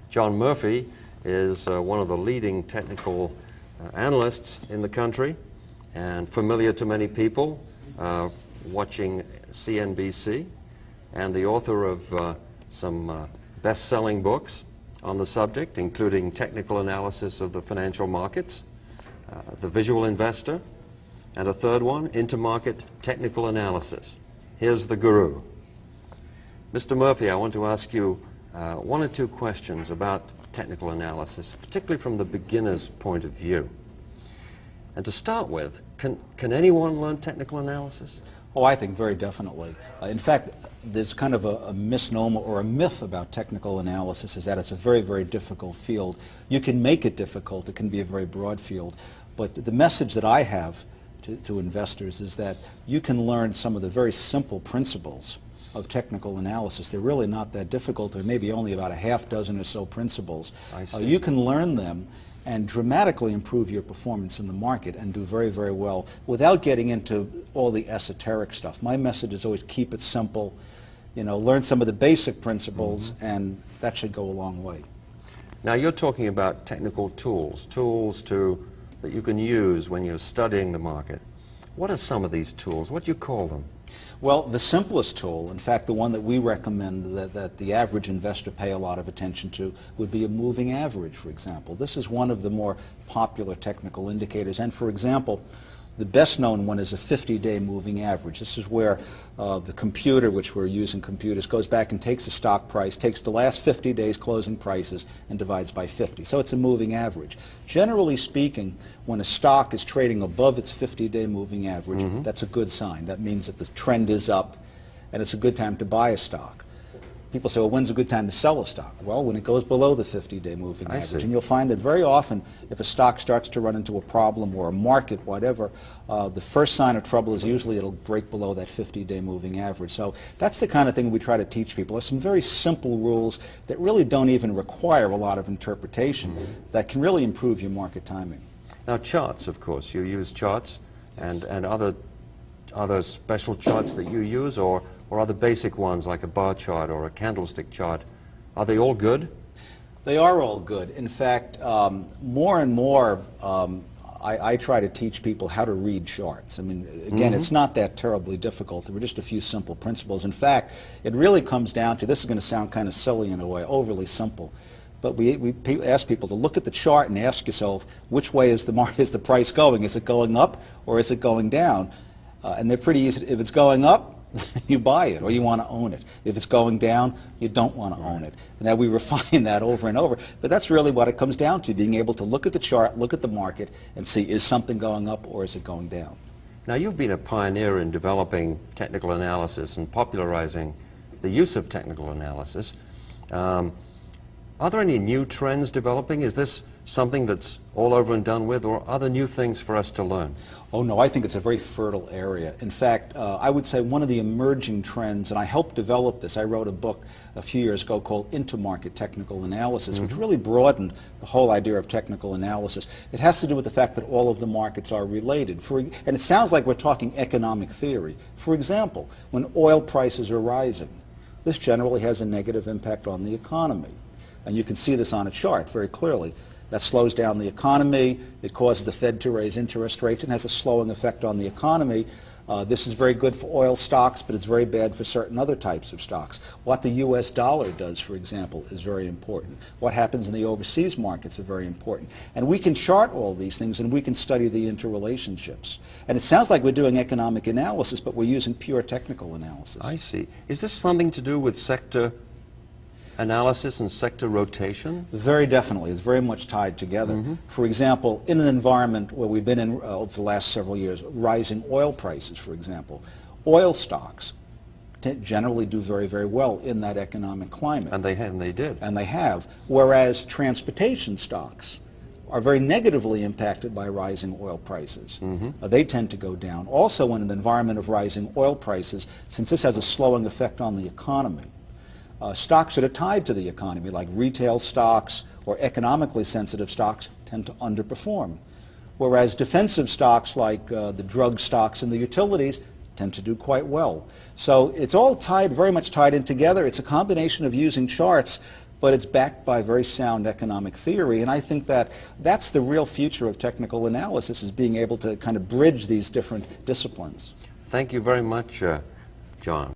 John Murphy is one of the leading technical analysts in the country and familiar to many people watching CNBC, and the author of some best-selling books on the subject, including Technical Analysis of the Financial Markets, The Visual Investor, and a third one, Intermarket Technical Analysis. Here's the guru. Mr. Murphy, I want to ask you one or two questions about technical analysis, particularly from the beginner's point of view. And to start with, can anyone learn technical analysis? Oh, I think very definitely. In fact, there's kind of a misnomer or a myth about technical analysis, is that it's a very, very difficult field. You can make it difficult. It can be a very broad field. But the message that I have to investors is that you can learn some of the very simple principles of technical analysis. They're really not that difficult. There may be only about a half dozen or so principles. I see. You can learn them and dramatically improve your performance in the market and do very, very well without getting into all the esoteric stuff. My message is always keep it simple, you know, learn some of the basic principles, and that should go a long way. Now you're talking about technical tools, that you can use when you're studying the market. What are some of these tools? What do you call them? Well, the simplest tool, in fact the one that we recommend that the average investor pay a lot of attention to, would be a moving average, for example. This is one of the more popular technical indicators, and for example, the best known one is a 50-day moving average. This is where the computer, which we're using computers, goes back and takes the stock price, takes the last 50 days closing prices and divides by 50. So it's a moving average. Generally speaking, when a stock is trading above its 50-day moving average, that's a good sign. That means that the trend is up and it's a good time to buy a stock. People say, well, when's a good time to sell a stock? Well, when it goes below the 50-day moving average. And you'll find that very often, if a stock starts to run into a problem or a market, whatever, the first sign of trouble is usually it'll break below that 50-day moving average. So that's the kind of thing we try to teach people. There's some very simple rules that really don't even require a lot of interpretation that can really improve your market timing. Now charts, of course. You use charts, and other special charts that you use, or other basic ones like a bar chart or a candlestick chart. Are they all good? They are all good. In fact, more and more I try to teach people how to read charts. I mean, again, it's not that terribly difficult. There were just a few simple principles. In fact, it really comes down to, this is going to sound kind of silly in a way, overly simple, but we ask people to look at the chart and ask yourself, which way is the price going? Is it going up or is it going down? And they're pretty easy. If it's going up, you buy it or you want to own it. If it's going down, you don't want to own it. And now we refine that over and over. But that's really what it comes down to, being able to look at the chart, look at the market, and see, is something going up or is it going down? Now you've been a pioneer in developing technical analysis and popularizing the use of technical analysis. Are there any new trends developing? Is this something that's all over and done with, or are there new things for us to learn? Oh no, I think it's a very fertile area. In fact, I would say one of the emerging trends, and I helped develop this, I wrote a book a few years ago called Intermarket Technical Analysis, which really broadened the whole idea of technical analysis. It has to do with the fact that all of the markets are related. And it sounds like we're talking economic theory. For example, when oil prices are rising, this generally has a negative impact on the economy. And you can see this on a chart very clearly. That slows down the economy, it causes the Fed to raise interest rates, and has a slowing effect on the economy. This is very good for oil stocks, but it's very bad for certain other types of stocks. What the US dollar does, for example, is very important. What happens in the overseas markets are very important. And we can chart all these things, and we can study the interrelationships. And it sounds like we're doing economic analysis, but we're using pure technical analysis. I see. Is this something to do with sector analysis and sector rotation? Very definitely. It's very much tied together. For example, in an environment where we've been in over the last several years, rising oil prices, for example, oil stocks generally do very, very well in that economic climate. And they did. And they have. Whereas transportation stocks are very negatively impacted by rising oil prices. They tend to go down. Also in an environment of rising oil prices, since this has a slowing effect on the economy, stocks that are tied to the economy, like retail stocks or economically sensitive stocks, tend to underperform. Whereas defensive stocks like the drug stocks and the utilities tend to do quite well. So it's all tied, very much tied in together. It's a combination of using charts, but it's backed by very sound economic theory, and I think that that's the real future of technical analysis, is being able to kind of bridge these different disciplines. Thank you very much, John.